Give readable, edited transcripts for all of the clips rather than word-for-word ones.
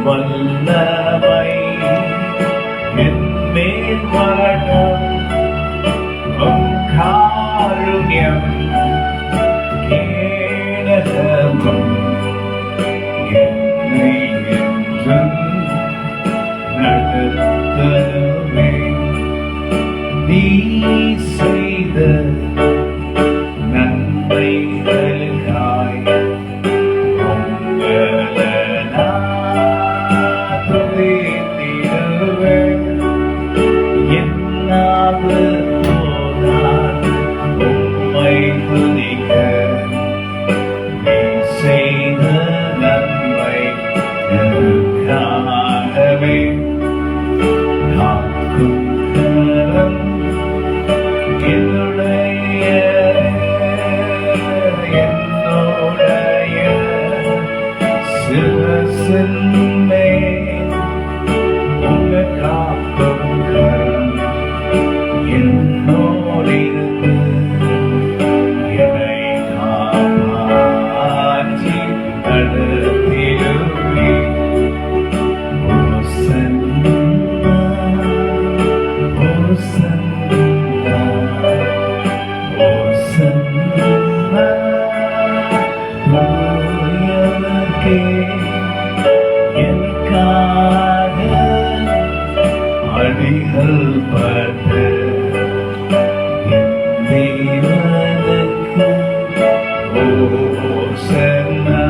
வல்லமை என்மேல் வரட்டும். உம் காருண்யம் கேடகமும் என்னை என்றும் நடத்தவே. நீ செய்த நன்மைகளுக்காய் உங்களை நான் துதித்திடுவேன். என்னாது போதாது உம்மை துதிக்க. நீ செய்த நன்மை எனக்காகவே. காக்கும் கரம் என்னுடைய சிரசின் மேல் உங்க காக்கும் கரம் என்னோடிருந்து என்னை காப்பாற்றி நடத்திடுவே. ஓசன்னா, ஓசன்னா, ஓசன்னா, தூயவர்க்கே எனக்காக அடிகள் பட்ட தேவனுக்கு ஓசன்னா.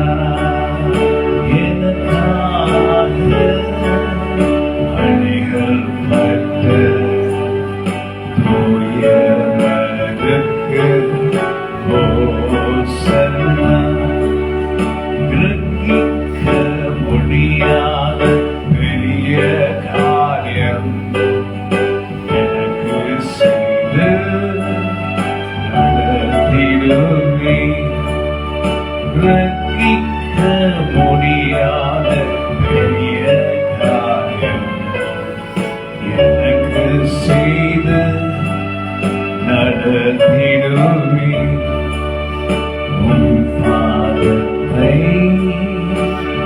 எனக்காக அடிகள் பட்ட தூயவனுக்கு ஓசன்னா. கிரகிக்க முடியாத பெரிய காரியம் எனக்கு செய்து நடத்திடுவே. கிரகிக்க முடியாத பெரிய காரியம் எனக்கு செய்து நடத்திடுவே. உன் பாதத்தை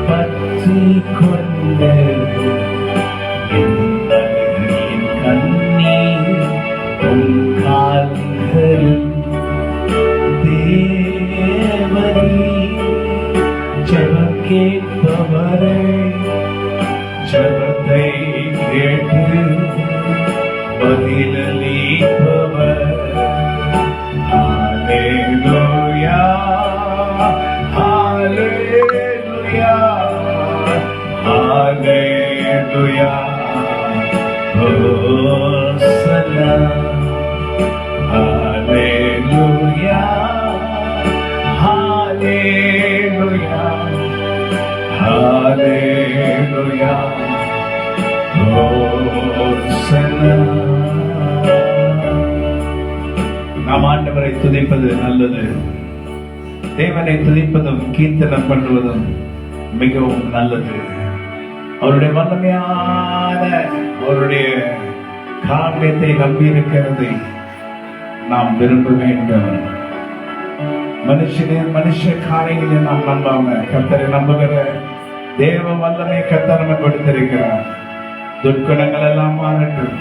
பற்றிக் கொண்டு என் கண்ணீர் உன் கால்களில் தேவரே. ஜெபம் கேட்பவரே, ஜெபத்தை கேட்டு பதிலளிப்பவர். ஹல்லேலூயா, ஹல்லேலூயா, ஹல்லேலூயா. ஹோசன்னா, ஹல்லேலூயா, ஹல்லேலூயா, ஹல்லேலூயா. ஹோசன்னா. நாம் ஆண்டவரை துதிப்பது நல்லது. தேவனை துதிப்பதும் கீர்த்தனம் பண்ணுவதும் மிகவும் நல்லது. அவருடைய வல்லமையான அவருடைய காரியத்தை நம்பியிருக்கிறதை நாம் விரும்ப வேண்டும். மனுஷ காரியங்களை நாம் நம்பாம கர்த்தரை நம்புகிற தேவ வல்லமை கர்த்தர் நமக்கு கொடுத்திருக்கிறார். துர்க்குணங்கள் எல்லாம் மாறட்டும்,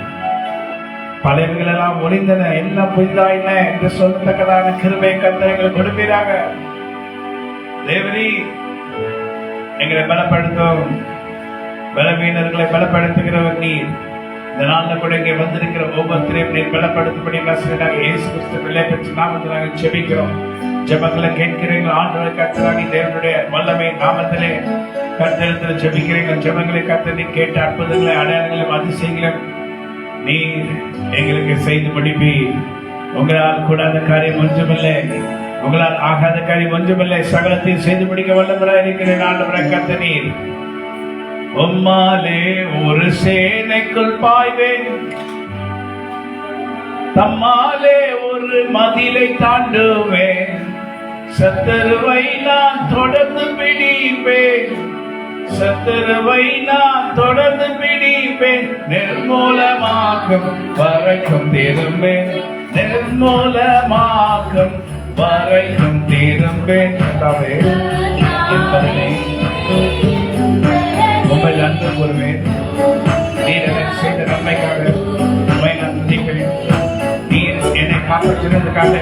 பழையவர்கள் எல்லாம் ஒளிந்தன, எல்லாம் புதிதாயின என்று சொல்லத்தக்கதான கிருபை கர்த்தர் எங்களுக்கு கொடுப்பீராக. தேவரீ எங்களை பலப்படுத்தும். பலவீனர்களை பலப்படுத்துகிறவர் நீர். இந்த நாள்ல கூட இங்கே வந்திருக்கிற ஒவ்வொருத்தரையும் நீர் பலப்படுத்தும்படி இயேசு கிறிஸ்துவின் பெற்ற நாமத்தில் நாங்கள் ஜெபிக்கிறோம். ஜெபங்களை கேட்கிறீங்க ஆண்டவரை கர்த்தராகி தேவனுடைய வல்லமை நாமத்திலே கர்த்தரிடத்தில் ஜெபிக்கிறீங்க. ஜெபங்களை கர்த்தர் நீர் கேட்ட அற்புதங்களை அடையாளங்களும் அதிசயங்களும் நீர் எங்களுக்கு செய்து முடிப்பீர். உங்களால் கூடாத காரியம் ஒன்றுமில்லை, உங்களால் ஆகாத காரியம் ஒன்றுமில்லை. சகலத்தையும் செய்து முடிக்க வல்லவராய் இருக்கிறேன் ஆண்டவரை கர்த்தர் நீர். உம்மாலே ஒரு சேனைக்குள் பாய்வேன், தம்மாலே ஒரு மதிலை தாண்டுவேன். சத்துருவை நான் தொடர்ந்து பிடிப்பேன், சத்துருவை நான் தொடர்ந்து பிடிப்பேன். நிர்மூலமாக்கும் வரைக்கும் திரும்பேன், நிர்மூலமாக்கும் வரைக்கும் திரும்பேன். உம்மை நன்றி கூறுவேன். நீர் எனக்கு செய்த நன்மைக்காக உண்மை நான் துதிப்பேன். நீர் என்னை காப்பாற்றினதுக்காக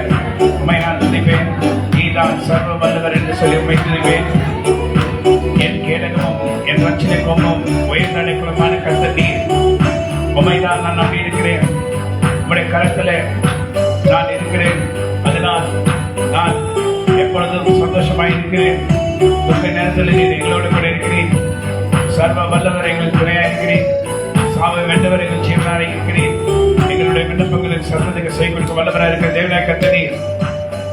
உண்மை நான் துதிப்பேன். நீதான் சர்வ வல்லவர் என்று சொல்லி உண்மை துதிப்பேன். என் கேடகமும் என் ரட்சணிக்கும் உயர்ந்த அடைக்கலமான கர்த்தர் நீர். உண்மைதான் நான் நம்பி இருக்கிறேன். உங்களுடைய கரத்திலே நான் இருக்கிறேன். அதனால் நான் எப்பொழுதும் சந்தோஷமாக இருக்கிறேன். துக்க நேரத்தில் நீர் எங்களோடு கூட இருக்கிறேன். சர்வ வல்லவர் எங்களுக்கு துணையாக இருக்கிறேன். சாவை வென்றவர் எங்கள் ஜீவனாக இருக்கிறேன். எங்களுடைய விண்ணப்பங்களுக்கு சர்வதற்கு செய்து கொடுக்க வல்லவராக இருக்கிற தேவனாய் கர்த்தர் நீர்.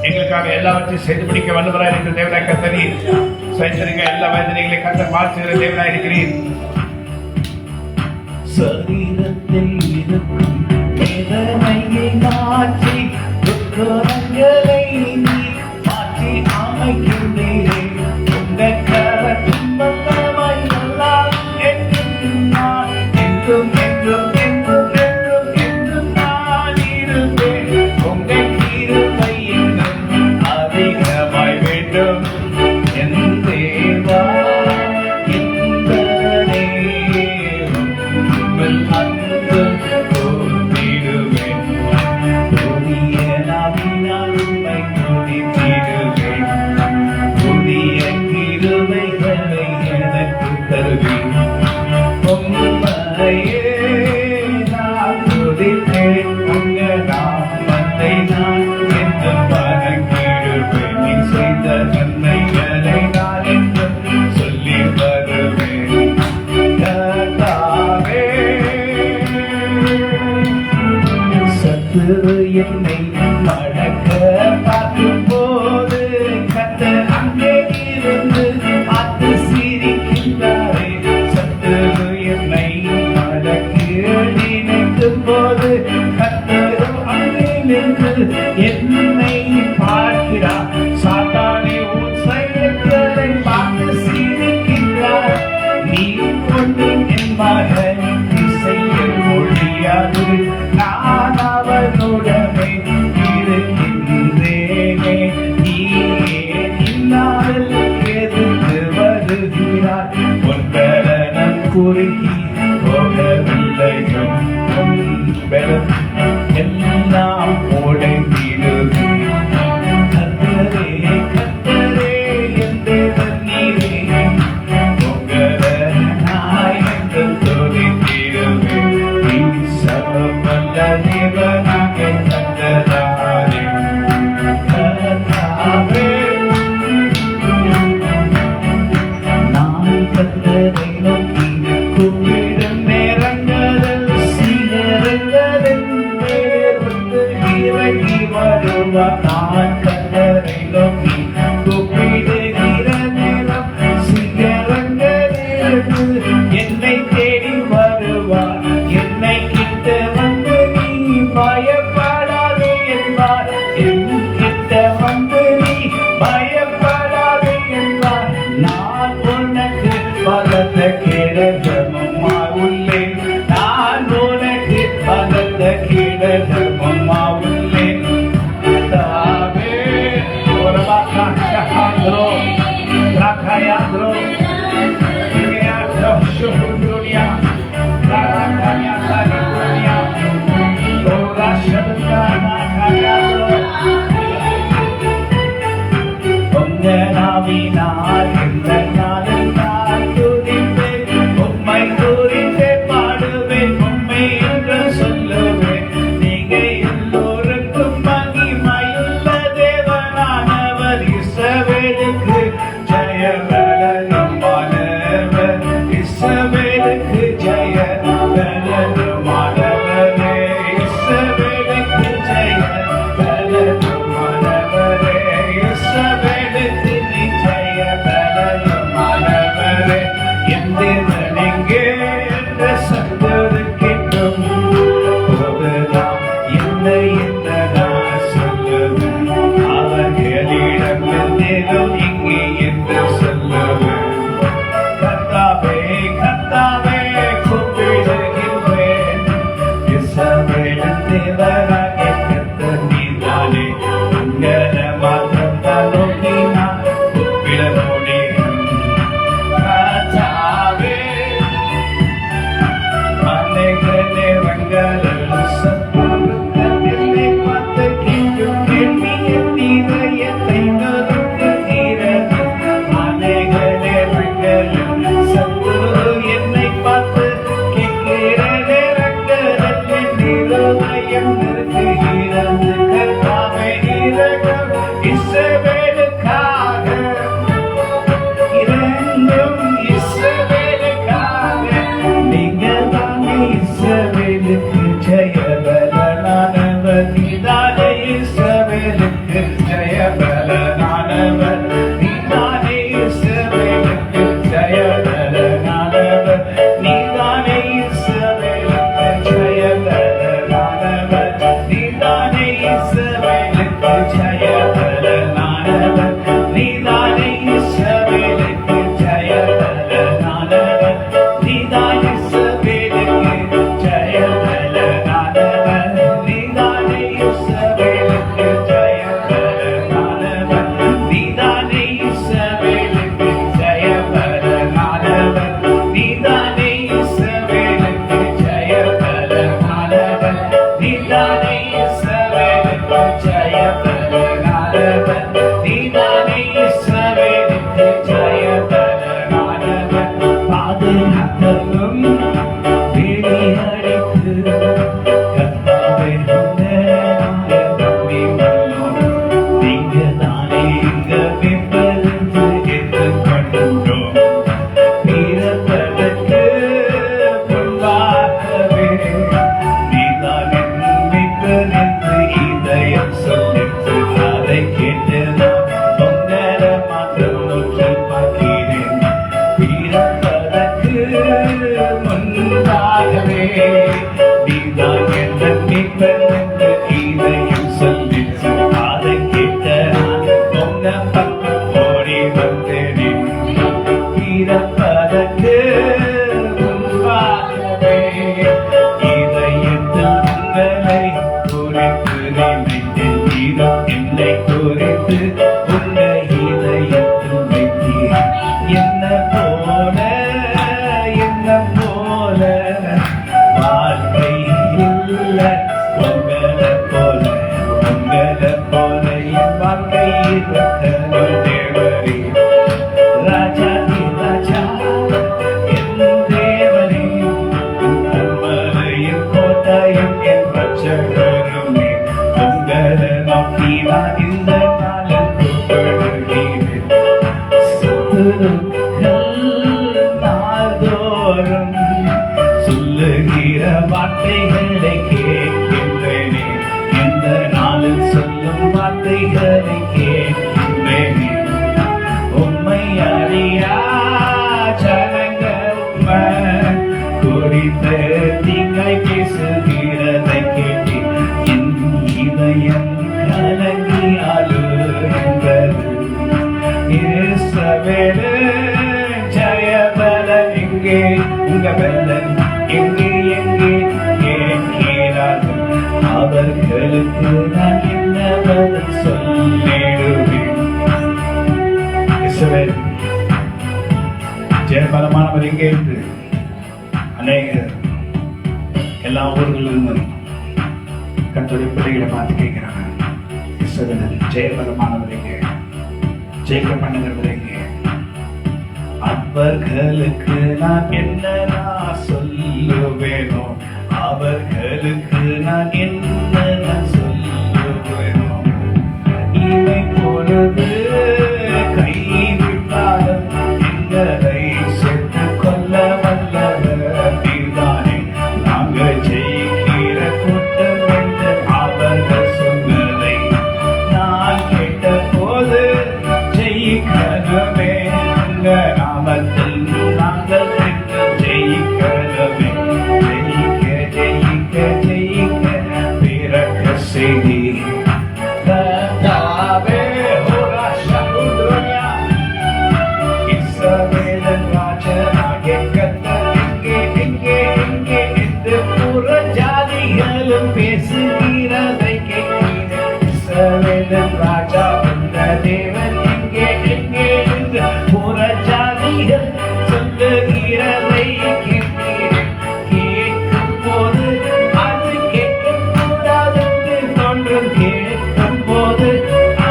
எங்களுக்காக எல்லாவற்றையும் செய்து பிடிக்க வல்லவராக இருக்கிற தேவனாய் கர்த்தர் நீர். சைத்தரிக்க எல்லா வேதனைகளை கர்த்தர் மாற்றுகிற தேவனாய் இருக்கிறேன். சரீரத்தில் இருக்கும் வேதனையை மாற்றி துக்கங்களை நீ மாற்றி அமைக்கின்றீரே. உங்கள் கரத்தின் வல்லமை எல்லாம் என்றும் நான் என்றும் என்றும் என்றும் என்றும் என்றும் நான் இருப்பேன். உங்கள் கிருபை என்றும் அதிகமாய் வேண்டும் என் தேவா. என்னை மடக்க பார்க்கும் போது கர்த்தர் அங்கே இருந்து பார்த்து சிரிக்கின்றாரே. சத்துரு என்னை மடக்க நினைக்கும் போது கர்த்தரும் அங்கே நின்று என்னை பார்க்கிறார். சாத்தானே உன் செயல்களை பார்த்து சிரிக்கின்றார். நீ ஒன்றும் என் மகன் செய்ய முடியாது. நான் அவனுடனே இருக்கின்றேனே. நீயே இல்லாமல் எதிர்த்து வருகிறார். உன்பலனம் குறுகி போகவில்லையும் உன்பலம் எல்லாம் உடைந்திடுது. கர்த்தரே கர்த்தரே என் தேவன் நீரே. உங்களை நான் என்று துதித்திடுவேன். நீ சர்வவல்ல தேவனாக கர்த்தராரே. கர்த்தாவே நான் கர்த்தரை நோக்கி கூப்பிடும் நேரங்களில் சிலரங்களின் பேருந்து இறங்கி வருவார். நான் கர்த்தரை நோக்கி கூப்பிடுகிற நேரம் சிலரங்களிலிருந்து என்னை தேடி வருவார். என்னை கிட்ட வந்து நீ பயப்படாதே என்பார். என் கிட்ட வந்து நீ பயப்படாதே என்பார். நான் உனக்கு பலத்த கேடகமுமா உள்ளேன். நான் உனக்கு பலத்த கேடகமுமா உள்ளேன். தாவே ஒரபாக்கா ஷஹாத்ரோ ராகாயாத்ரோ கியாத்ரோ ஷுஹுதுனியா ராகாயா சாலிதுனியா ஓரா ஷபதானா காயாத்ரோ. உங்க நாவினால் இந்த நாளில் நான் துதிப்பேன். உம்மை முன்பாகவே நீதான் என்ற மீட்பன் என்று இதயம் சொல்லிச்சு. அதை கேட்ட உங்க பக்கம் ஓடி வந்தேனே பிறப்பதற்கு முன்பாகவே இதயத்தில் உங்களை குறித்து நினைத்தேன். என்னை குறித்து உங்க இதயத்தில் வைத்தீர். என்ன போல வாழ்க்கை இல்ல உங்களை போல என் வாழ்க்கை இருக்கணும் தேவரே. ராஜாதி ராஜா என் தேவரே, மலையின் கோட்டையும் என் ரட்சகருமே. உங்களை நோக்கி நான் இந்த நாளில் கூப்பிடுகிறேன். நாள்தோறும் சொல்லுகிற வார்த்தைகளை கேட்கின்றேனே. இந்த நாளில் சொல்லும் வார்த்தைகளை கேட்கின்றேனே. உம்மை அறியா ஜனங்க உம்மை குறித்து தீங்காய் பேசுகிறதை கேட்டு என் இதயம் கலங்கி அழுகின்றது. இயேசுவே ஜெயபலன் எங்கே, உங்க பலன் எங்கே கேட்கிறார்கள். அவர்களுக்கு நான் என்ன பதில் சொல்லிடுவேன். இயேசுவே ஜெயபலமானவர் எங்கே என்று அநேகர் எல்லா ஊர்களிலும் கர்த்தருடைய பிள்ளைகளை பார்த்து கேட்கிறாங்க. இயேசுவே ஜெயபலமானவர் எங்கே, ஜெயிக்க பண்ணுகிறவர் எங்கே? அவர்களுக்கு நான் என்ன சொல்லுவேனோ, அவர்களுக்கு நான் என்ன சொல்லுவேனோ. இவை பொழுது கைவிட்டாலும் எங்களை செத்து கொள்ள வல்லவர் நீர்தானே. நாங்கள் ஜெயிக்கிற கூட்டம் என்று அவர்கள் சொன்னதை நான் கேட்ட போது ஜெயிக்கணுமே. நாமத்தில் நாங்கள் ஜெயிக்கவே ஜெயிக்க பிறக்க செய்தி. இஸ்ரவேலின் ராஜனாகிய கர்த்தர் எங்கே என்று புறஜாதிகளும் பேசுகிறதை கேட்கிறேன். இஸ்ரவேலின் ராஜா என்ற தேவன் எங்கே என்று புறஜாதிகள் சொல்லுகிறதை கேட்கிறேன். கேட்கும் போது அது கேட்கக்கூடாதென்று தோன்றும். கேட்கும் போது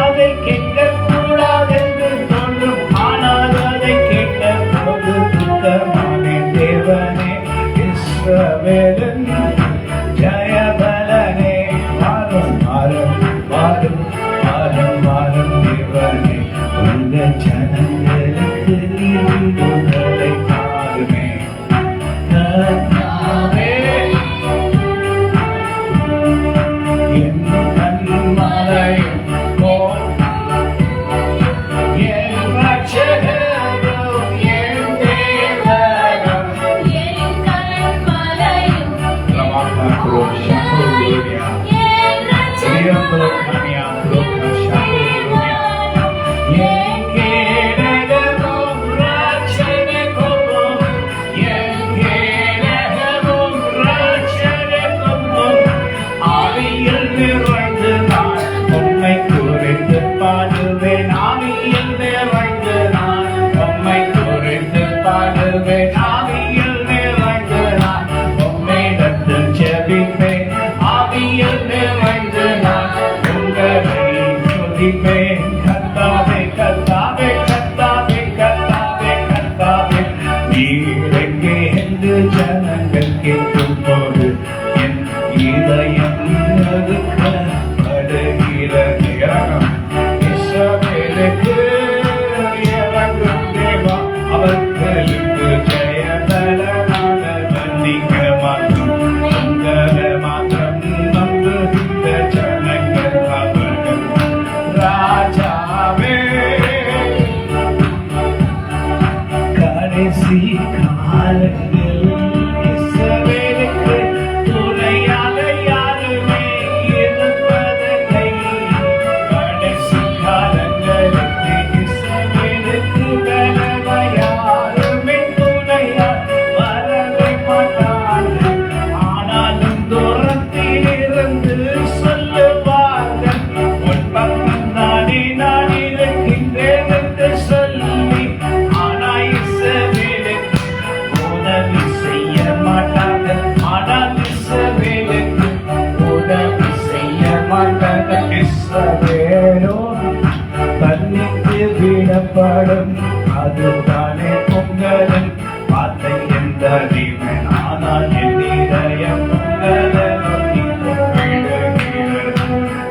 அதை கேட்கக்கூடாதென்று தோன்றும். ஆனால் அதை கேட்ட போது துக்கமானே. தேவனே இஸ்ரவேலின் ஜெயபலனே, வாரும் வாரும் வாரும் வாரும் வாரும் தேவனே. உங்க ஜனங்களுக்கு நீரை தாருமே. கர்த்தாவே என் கண்மலையும் என் ரட்சகரும் என் தேவனும் ஜனங்கள் கேட்கும் போது என் இதயம் நடுக்கப்படுகிறது. இஸ்ரவேலுக்கு இறங்கும் தேவா, அவர்களுக்கு ஜெயபலனாக மன்னிக்க மாட்டோம். உங்களை மாத்திரம் நம்புகின்ற ஜனங்கள் அவர்கள். ராஜாவே கடைசி காலத்தில் பாடும் அதுதானே பொங்கலன் வார்த்தை எந்த அறிவன் ஆனால் என் இதயம் பொங்கலை நோக்கி விழுகிறது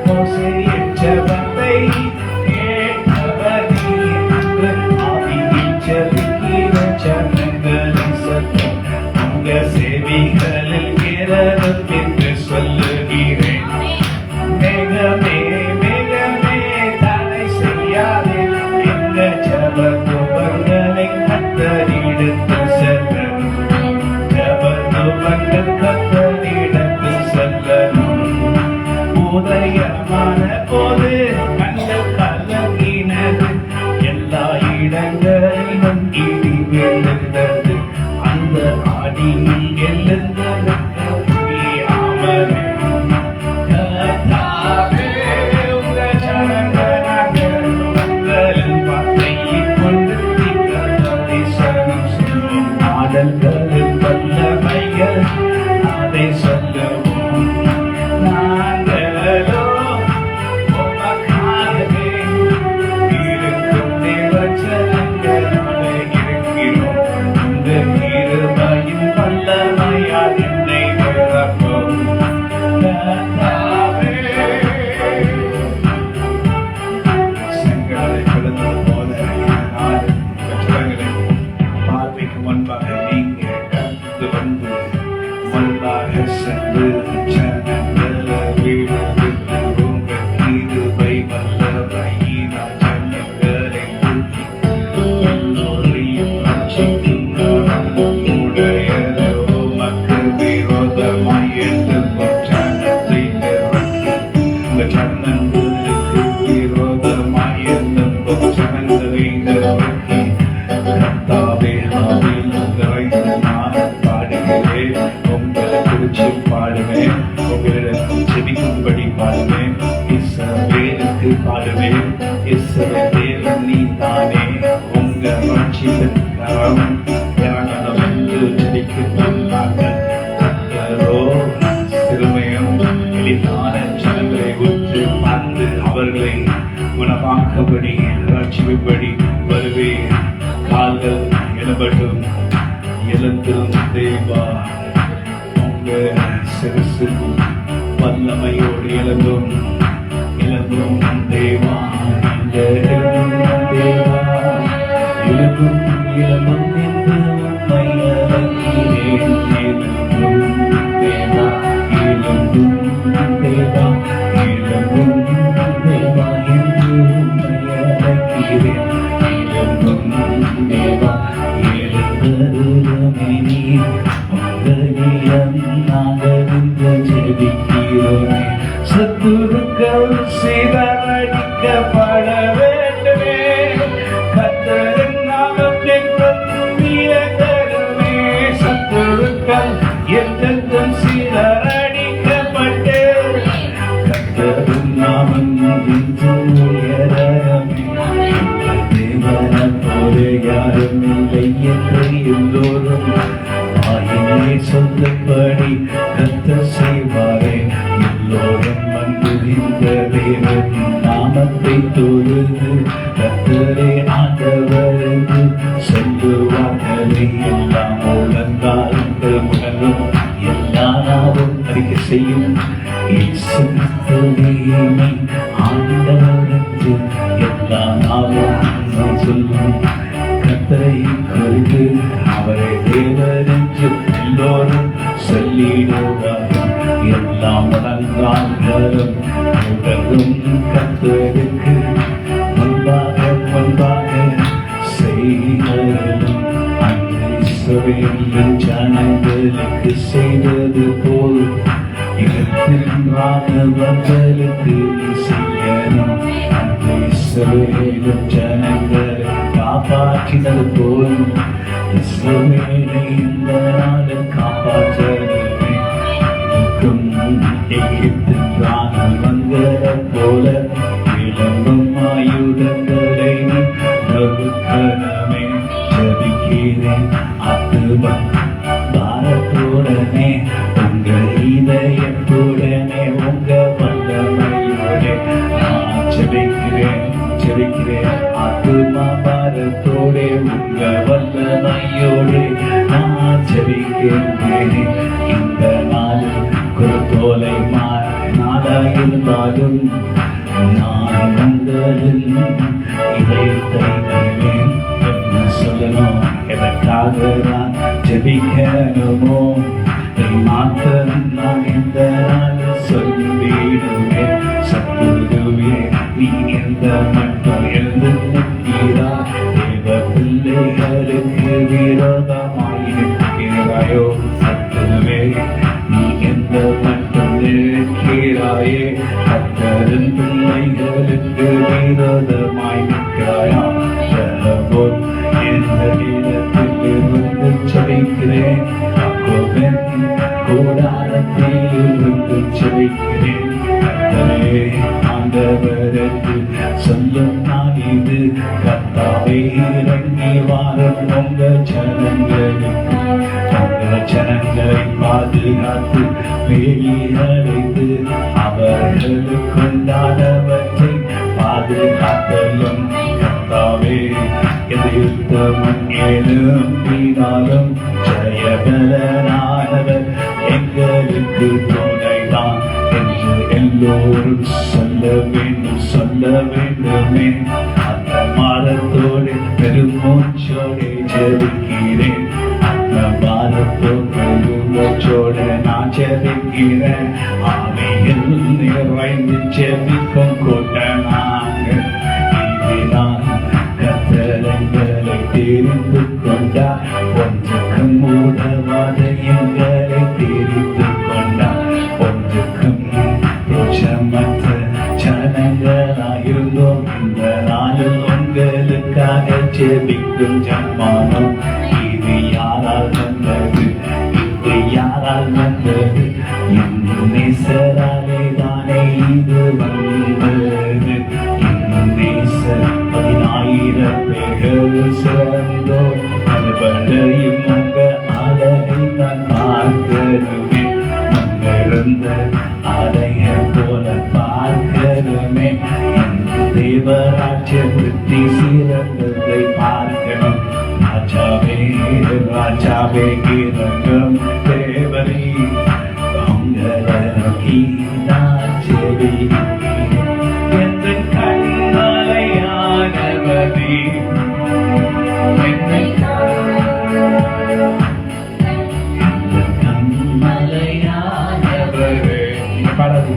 மோசையின் ஜெபத்தை கேட்டவர் நீ என்று ஆவியில் ஜெபிக்கிற ஜனங்களின் சத்தம் உங்க செவிகளில் கேரளம் என்று சொல்லுகிறேன் மேகமே மேகமே தடை செய்யாதே எங்க ஜபத்துவங்களை கத்தரிடத்து செல்லணும் ஜபத்துவங்கள் கத்தரிடத்து செல்லணும் உதயமான போது கண்கள் கலங்கினது எல்லா இடங்களிலும் இடி விழுந்தது அந்த ஆடியில் எழுந்தது அமரே பாடல்களின் வல்லமைகள் அதை சொல்லவும் நாங்களோ உமக்காகவே இருக்கும் தேவச்சனங்களாக இருக்கிறோம் இந்த கிருபையின் வல்லமையால் என்னை நிரப்பும் கர்த்தாவே. செங்கடலை கடந்தது போல நான் கஷ்டங்களை பார்வைக்கு முன்பாக நீங்க கடந்து வந்து முன்பாக சென்று ஜனங்கள வீடு உங்க கிருபை வல்லமையினால் ஜனங்களை எல்லோரையும் ரட்சிக்கும் உடையது உமக்கு விரோதமாய் எழும்பும் ஜனத்தை நிறுத்தி உங்க ஜனங்களுக்கு விரோதமாய் எழும்பும் ஜனங்களை நிறுத்தி கர்த்தாவே ஆவியில் நிறைந்து நான் பாடுகிறேன் உங்களை குறிச்சு பாடுவேன் உங்களிடம் செபிக்கும்படி பாடுவேன் இஸ்ரவேலுக்கு பாடுவேன் இஸ்ரவேல் தேவன் நீ தானே உங்க ரட்சிப்பின் கரம் இறங்கணும் என்று ஜெபிக்கிறார்கள் கர்த்தரோ சிறுமையும் எளிதான ஜனங்களை உற்று பார்த்து அவர்களை குணமாக்கபடி ரட்சிப்பபடி வருவேன் கால்கள் எழுபட்டும் எழுந்திரும் தேவா உங்க சிறுசு வல்லமையோடு எழுந்தும் தேவா இந்த எழுந்தும் தேவா எழுந்தும் என்று உம்மை அழைக்கிறேன் எழுந்தும் தேவா எழுந்தும் தேவா எழுந்தும் தேவா என்று உம்மை அழைக்கிறேன் தேவா எழுந்தருளுமே நீர் உங்களிடம் நாங்கள் ஜெபிக்கிறோமே சத்துருக்கள் சிதறடிக்கப்பட வேண்டுமே கர்த்தரின் நாமத்திற்கும் வீரகருமே சத்துருக்கள் என்றென்றும் சிதறடிக்கப்பட்டு கர்த்தரின் நாமம் என்றும் உயரமே தேவனோடு யாரும் இல்லை என்று எல்லோரும் வாயிலே சொல்லும்படி கர்த்தர் செய்வாரே எல்லோரும் வந்து இந்த தேவனின் நாமத்தை தொழுது கர்த்தரே ஆண்டவர் என்று சொல்லுவார்களே எல்லாம் முழங்கால்கள் முழங்கும் எல்லா நாவும் அறிக்கை செய்யும் இயேசு கிறிஸ்துவே ஆண்டவர் என்று எல்லா நாவும் சொல்லும் கர்த்தரை குறித்து அவரை தேவர் என்று எல்லோரும் சொல்லிடுவார்கள் எல்லா முழங்கால்களும் முழங்கும் கர்த்தருக்கு முன்பாக செய்தலும் இஸ்ரவேலின் ஜனங்களுக்கு செய்தது போல் ராணுவங்களுக்கு செய்யணும் அந்த இஸ்ரவேலின் ஜனங்களை காப்பாற்றினது போல் இஸ்ரவேலை இந்த நாளில் காப்பாற்றவே இருக்கும் எகிப்தின் ராணுவங்களை போல விளம்பும் ஆயுதங்களை நறுக்கணமே ஜபிக்கிறேன் அத்துவம் பாரத்துடனே உங்க இதயத்துடனே உங்க வல்லமையோட நான் ஜபிக்கிறேன் ஆத்துமா பார சத்துருவே நான் ஜெபிக்கின்றேன். இந்த நாள் குருத்தோலை நாளாயிருந்தாலும் நான் உங்களின் இதயத்தை அறிவேன். என்ன சொல்லணும், எதற்காக நான் ஜெபிக்கணுமோ மாத்திரம் நான் இந்த நாள் சொல்லிடுவேன். சத்துருவே நீ எந்த மட்டும் எழுந்து நிற்கிறா, தேவ பிள்ளைகளுக்கு விரோதமாயிருக்கிறாயோ. சத்துருவே நீ எந்த மட்டும் நிற்கிறாயே, கர்த்தரின் பிள்ளைகளுக்கு விரோதமாய் நிற்கிறாயா. எந்த இடத்தில் இருந்து செபிக்கிறேன், கூடாரத்தில் இருந்து செபிக்கிறேன். கர்த்தரே ஆண்டவருக்கு சொல்லும் நான் இது, கர்த்தாவே இறங்கி வாரும் உங்க ஜனங்களை பாதுகாத்து வெளியடைத்து அவர்களுக்குண்டானவற்றை பாதுகாத்தலும். கர்த்தாவே எதிர்த்தவன் எழும்பினாலும் ஜெயபலனானவர் எங்களுக்கு துணைதான் என்று எல்லோரும் சொல்ல வேண்டுமே. அந்த மாறத்தோடு பெருமூச்சோடு ஜெபிக்கிறேன். அந்த மாறத்தோடு பெருமூச்சோடு நான் ஜெபிக்கிறேன். ஆவியில் நிறைந்து ஜெபிக்கும் கூட்டனாக இதுதான் கர்த்தரை தெரிந்து கொண்டார். ஒன்றுக்கும் உதவாத எங்களை தெரிந்து கொண்டார். ஒன்றுக்கும் ரோஷமற்ற ஜனங்களாயிருந்தோம். இந்த நாளில் உங்களுக்காக ஜெபிக்கும் ஜன்மானம். இது யாரால் வந்தது, இது யாரால் வந்தது, என் நேசராலே தானே இது வந்தது. என் நேசர் 10,000 பேர்கள் சேர்ந்தோம். அதுபடையும் உங்க அழகை நான் பார்க்கணுமே. முன்னிருந்த அடைய போல பார்க்கணுமே. என் தேவராஜ்யத்தை சிறந்ததை பார்க்கணும். ராஜாவே இறங்கும் தேவரே, உங்களை நான் ஜெபிக்கிறேன். எந்த கண்மலையானவரே, என்னை கண்மலையானவரே, பாடாது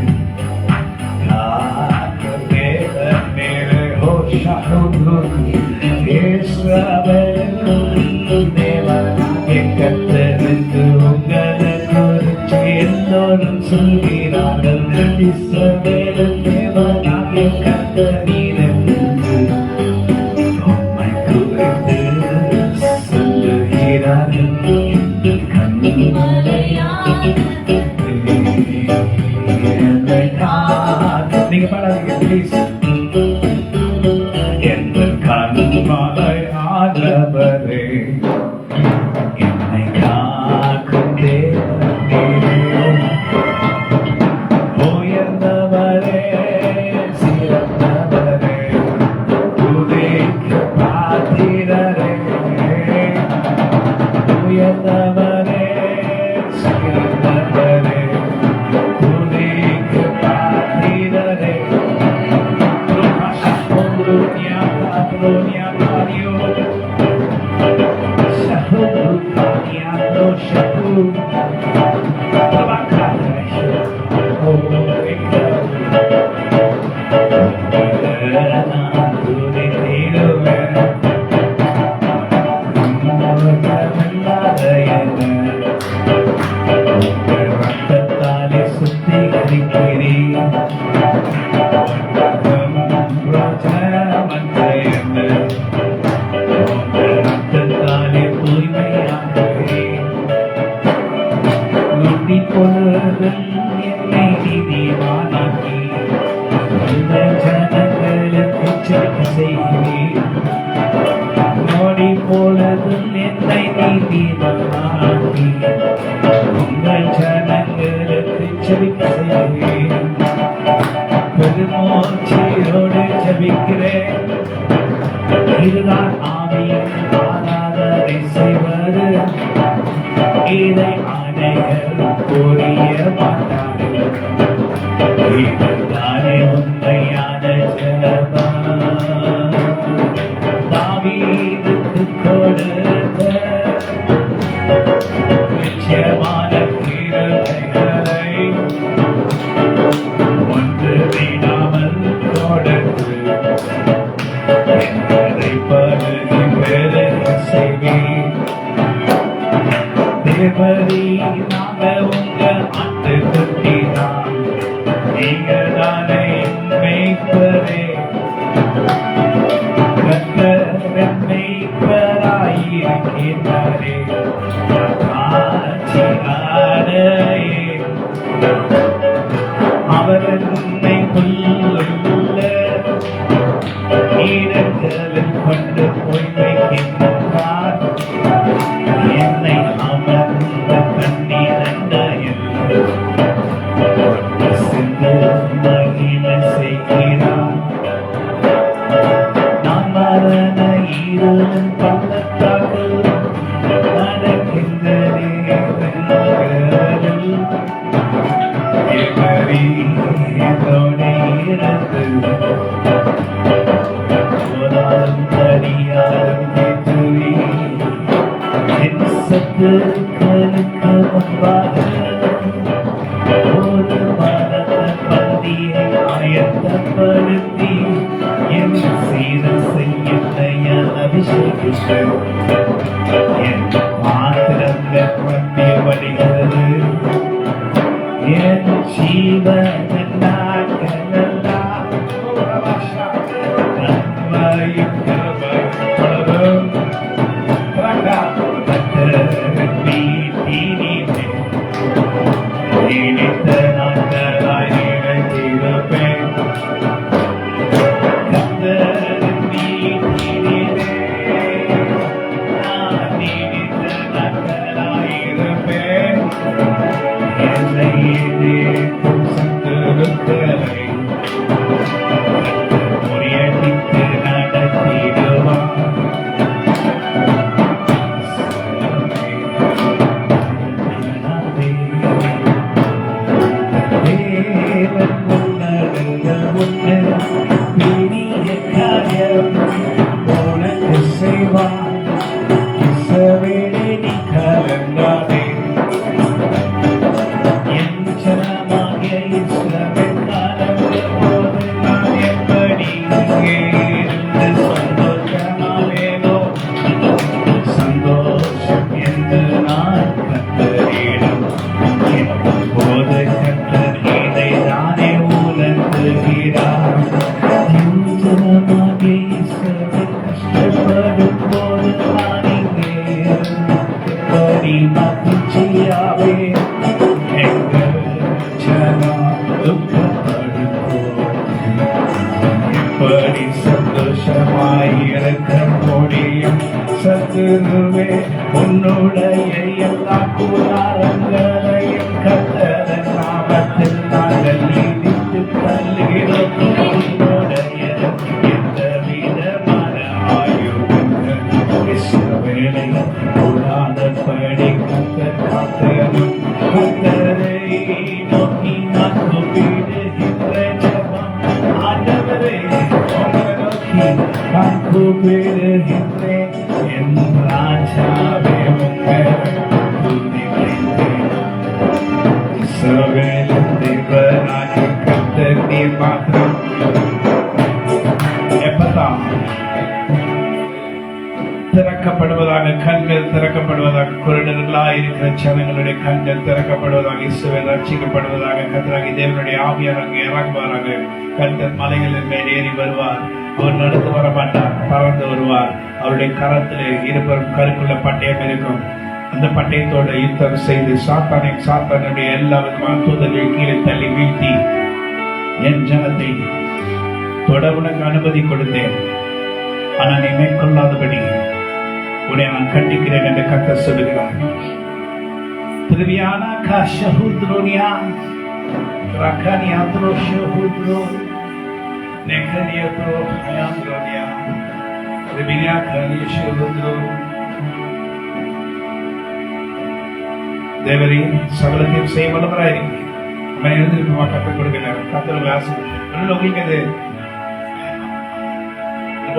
கர்த்தருக்கு உங்களை குறித்து எல்லோரும் சொல்கிறார்கள். இஸ்ரவேலின் தேவனாகிய கர்த்தரீரன்று உம்மை குறித்து சொல்லுகிறார்கள். நீங்க பாடாதீங்க ப்ளீஸ். எந்த கண்மலை ஆண்டவரே, என்னை காக்கும் தேவனே, உயர்ந்தவரே சிறந்தவரே, துதிக்க பாத்திரரே, உயர்ந்தவரே சிறந்தவரே, துதிக்க பாத்திரரே. ரத்தத்தாலே சுத்திகரிக்கிறேன். ரத்தத்தாலே தூய்மையாகிறேன். நொடி பொழுதும் என்னை நீதிமானாக்கி இந்த ஜனங்களுக்கு எச்சரிக்கை செய்கிறேன். நொடி பொழுதும் என்னை நீதிமானாக்கி உங்கள் ஜனங்களுக்கு எச்சரிக்கை செய்கிறேன். பெருமூச்சையோடு ஜெபிக்கிறேன். இதுதான் ஆவியின் ஆராதனை செய்வது. இதை அனைவர் புரிய மாட்டார்கள். இதுதானே உண்மையான ஜெபம். தாவீதுக்கு கொடுத்த நிச்சயமான கிருபைகளை ஒன்று விடாமல் கொடுத்து என்னை பருகி பெருக செய்வீர். தேவரீ, நாங்க உங்க ஆட்டுக்குட்டி தான், நீங்க தானே என் மேய்ப்பரே. கர்த்தர் என் மேய்ப்பராயிருக்கிறாரே, ஆட்சியாளரே. அவர் என்னை புல்லுள்ள நீரங்களில் கொண்டு போய் வைக்கின்றார். என்னை அமர்ந்த தண்ணீரண்டையில் சிந்து மகிழ செய்கிறார். நான் மரண இருளின் பள்ளத்தாக்கில் நடக்கின்ற நேரங்களில் எவரீதோடு இருந்து போராடும் தடியாரும் எதிரி என் சத்துருக்களுக்கு முன்பாக ஒரு மரண பந்தியை ஆயத்தப்படுத்தி என் சீரம் செய்ய அபிஷேகித்து என் பாத்திரங்கள் வண்டி வடிகிறது. என் ஜீவன் நாட்களெல்லாம் நன்மையும் கிருபையும் கர்த்தரின் வீட்டினிலே நீடித்த நாட்களாய் நிலைத்திருப்பேன். கர்த்தரின் வீட்டினிலே நான் நீடித்த நாட்களாய் இருப்பேன். என்னை எதிர்க்கும் சத்துருக்களை முறியடித்து நடத்திடுவார். தேவன் உன்னதங்க உன்னை பெரிய காரியம் உனக்கு செய்வார். இஸ்ரவேலே, நீ கலங்காதே. என் ஜனமாகிய இஸ்ரவேல் கலங்க போது நான் எப்படி இங்கே இருந்து சந்தோஷமாவேனோ? சந்தோஷம் என்று நான் கத்தரிடம் போது கத்தர் இதை தானே உணர்த்துகிறார். என் ஜனமாகிய இஸ்ரவேல் கஷ்டப்படும் போது நான் இங்கே எப்படி மகிழ்ச்சியாவே? எங்கள் ஜனம் துக்கப்படும் போது எப்படி சந்தோஷமாய் இருக்க முடியும்? சத்துருவே, உன்னுடைய எல்லா கூடாரங்களையும் கர்த்தரின் நாமத்தில் நாங்கள் இடித்து தள்ளுகிறோம். உன்னுடைய எந்த விதமான ஆயுதங்கள் இஸ்ரவேலை கூடாதபடி கர்த்தர் காத்தருளும். கர்த்தரை நோக்கி நான் கூப்பிடுகின்ற ஜெபம், ஆண்டவரே, உம்மை நோக்கி நான் கூப்பிடுகின்றேன். என் ராஜாவே, உம்மை துதிக்கிறேன். இஸ்ரவேலின் தேவனாகிய கர்த்தர் நீர் மாத்திரம். எப்பதான் திறக்கப்படுவதாக, கண்கள் திறக்கப்படுவதாக, குருடர்களாய் இருக்கிற ஜனங்களுடைய கண்கள் திறக்கப்படுவதாக, இயேசுவில் ரட்சிக்கப்படுவதாக. கர்த்தராகிய தேவனுடைய ஆவியார் அங்கே இறங்குவாராக. கர்த்தர் மலைகளின் மேல் ஏறி வருவார். அவர் நடந்து வர மாட்டார், பறந்து வருவார். அவருடைய கரத்திலே இருபுறம் கருக்குள்ள பட்டயம் இருக்கும். அந்த பட்டயத்தோட யுத்தம் செய்து சாத்தானுடைய எல்லா விதமான தூதர்கள் கீழே தள்ளி வீழ்த்தி என் ஜனத்தை தொட உனக்கு அனுமதி கொடுத்தேன். ஆனால் நீ மேற்கொள்ளாதபடி உன்னை நான் கண்டிக்கிறேன் என்று கர்த்தர் சொல்லுகிறார். திருவியானா காஷஹுத்ரோனியா ரகானியாத்ரோ ஷஹுத்ரோ நெகனியாத்ரோ ஹயாத்ரோனியா திருவியா கானிஷஹுத்ரோ தேவரே சகலத்தையும் செய்ய வல்லவராயிருக்கீங்க. நம்ம எழுந்திருக்குமா கற்றுக் கொடுக்கிறார். கத்தர் ஆசை உங்களுக்கு அது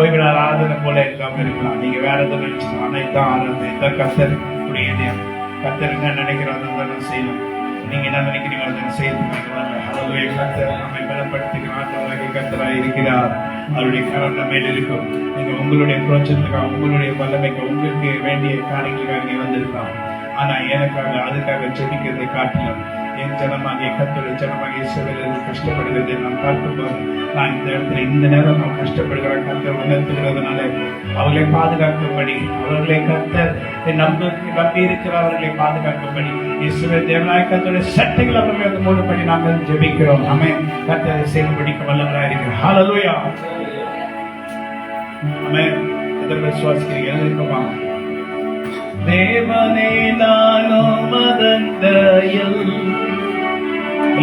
ஓய்வு நாள் ஆராதனை போல இல்லாம இருக்கலாம். நீங்க வேற எதுவும் நினைச்சுக்கலாம். ஆனா இதான் ஆராதனை, இதான் கத்தர் உடைய கத்தர் என்ன நினைக்கிறாங்க நான் செய்வேன். நீங்க என்ன நினைக்கிறீங்க அதை செய்யறதுக்கு கத்தர் நம்மை பலப்படுத்துகிற ஆண்டவராகிய கத்தராக இருக்கிறார். அவருடைய கரம் நம்ம மேல் இருக்கும். நீங்க உங்களுடைய புரோஜனத்துக்காக, உங்களுடைய வல்லமைக்கு, உங்களுக்கு வேண்டிய காரியங்களுக்காக நீங்க வந்திருக்கலாம். ஆனா எனக்காக அதுக்காக ஜெபிக்கிறதை காட்டிலும் என் ஜனமாகிய கர்த்தருடைய ஜனமாகிய இஸ்ரவேலர்கள் கஷ்டப்படுகிறதை நான் பார்க்கும்போது நான் இந்த இடத்துல இந்த நேரம் நான் கஷ்டப்படுகிற கர்த்தர் உணர்த்துகிறதுனால அவர்களை பாதுகாக்கும்படி, அவர்களை கர்த்தர் நம்பி இருக்கிறவர்களை பாதுகாக்கும்படி இஸ்ரவேல் தேவனாய கர்த்தருடைய சட்டைகள் அவர்களை வந்து மூடும்படி நாங்கள் ஜெபிக்கிறோம். ஆமென். கர்த்தரை செயல்படிக்க வல்லவராக இருக்கிறார். ஹல்லேலூயா. ஆமென். எத்தனை விசுவாசிக்கிறீங்க? எழுந்திருக்குமா? தேவனே நானும் மதந்தயல்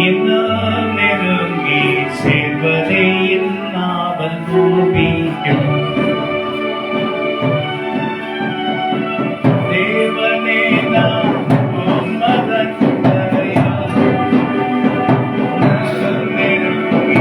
இன்னும் நெருங்கி சேர்வதே இல்லாமல் பூமிக்கும். தேவனே நானும் மதந்தயல் நெருங்கி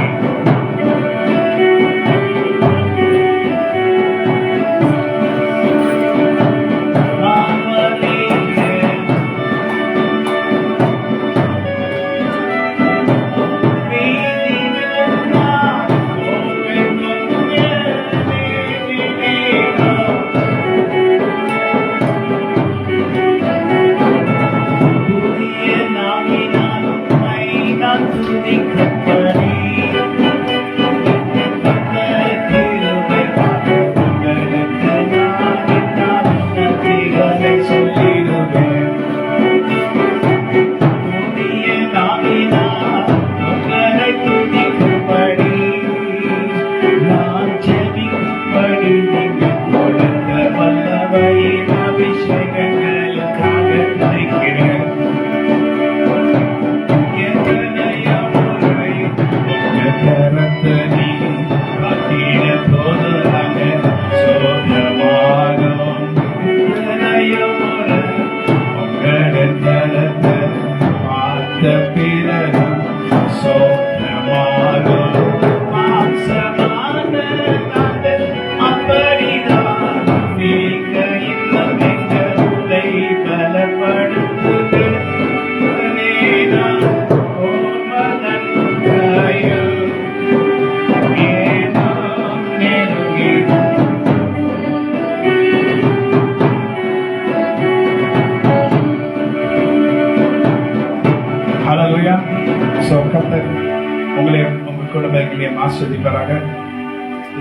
ஆஸ்வதிப்பாராக.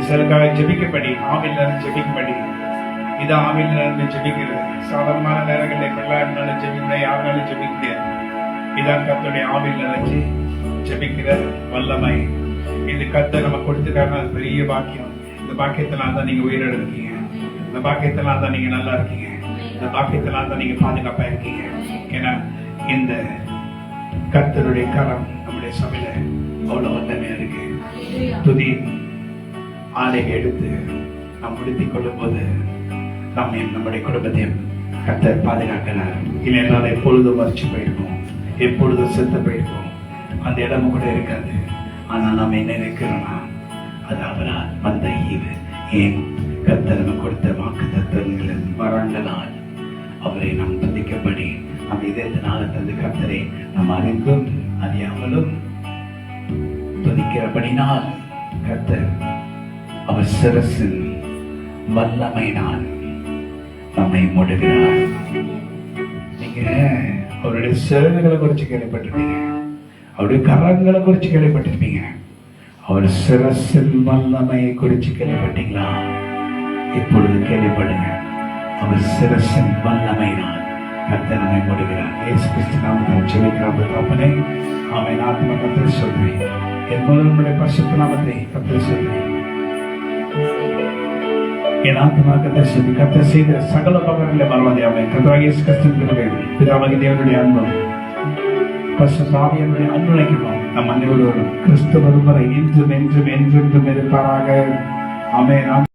சிலருக்காக ஜெபிக்கப்படி, ஆவியிலிருந்து ஜெபிக்கப்படி. இது ஆவியிலிருந்து ஜெபிக்கிறது. சாதாரணமான நேரங்களில் எப்படிலாம் இருந்தாலும் ஜெபிக்க யாருனாலும் ஜெபிக்க முடியாது. இதான் கர்த்தருடைய ஆவியிலிருந்து ஜெபிக்கிற வல்லமை. இது கர்த்தர் நம்ம கொடுத்துட்டாருன்னா அது பெரிய பாக்கியம். இந்த பாக்கியத்தினால தான் நீங்க உயிரோடு இருக்கீங்க. இந்த பாக்கியத்தினால தான் நீங்க நல்லா இருக்கீங்க. இந்த பாக்கியத்தினால தான் நீங்க பாதுகாப்பா இருக்கீங்க. ஏன்னா இந்த கர்த்தருடைய கரம் நம்முடைய சபையில அவ்வளவு வல்லமையா இருக்கு. துதி ஆலையை எடுத்து நாம் முடித்துக் கொள்ளும் போது நம்முடைய குடும்பத்தையும் கர்த்தர் பாதுகாக்கிறார். இல்லைனால எப்பொழுதும் மறைச்சு போயிருக்கோம், எப்பொழுதும் செத்து போயிருக்கோம். அந்த இடமும் கூட இருக்காது. ஆனால் நாம் என்ன நினைக்கிறோம்னா அது அவரால் வந்த ஈவு. ஏன் கர்த்தர் நம்ம கொடுத்த வாக்கு தத்துவங்களின் வரங்களால் அவரை நாம் துதிக்கப்படி நம் இதயத்தினால தந்து கர்த்தரை நாம் அறிந்தும் அறியாமலும் துதிக்கிறபடினால் கர்த்தர் அவர் சிரசின் வல்லமையினால் நம்மை மூடுகிறார். நீங்க அவருடைய சிறகுகளை குறித்து கேள்விப்பட்டிருப்பீங்க, அவருடைய கரங்களை குறித்து கேள்விப்பட்டிருப்பீங்க. அவர் சிரசின் வல்லமையை குறித்து கேள்விப்பட்டீங்களா? இப்பொழுது கேள்விப்படுங்க. அவர் சிரசின் வல்லமையினால் கர்த்தர் நம்மை மூடுகிறார். இயேசு கிறிஸ்து நாமத்தில் ஜெபிக்கிறோம் அப்பனே. ஆமென். ஆத்மா கர்த்தரை சொல்றேன். எப்போதும் நம்முடைய பரிசுத்த நாமத்தை கர்த்தரை சொல்றேன். என் ஆத்மா கர்த்தரை சொல்லி கர்த்தர் செய்த சகல பகரங்களை மறவாதே. ஆமென். கர்த்தராகிய இயேசு கிறிஸ்துவின் பிதாவாகிய தேவனுடைய அன்பும் பரிசுத்த ஆவியானவருடைய அன்பும் நம் அனைவரோடும் கிறிஸ்து வரும் வரை என்றும் என்றும் என்றென்றும் இருப்பாராக. ஆமென்.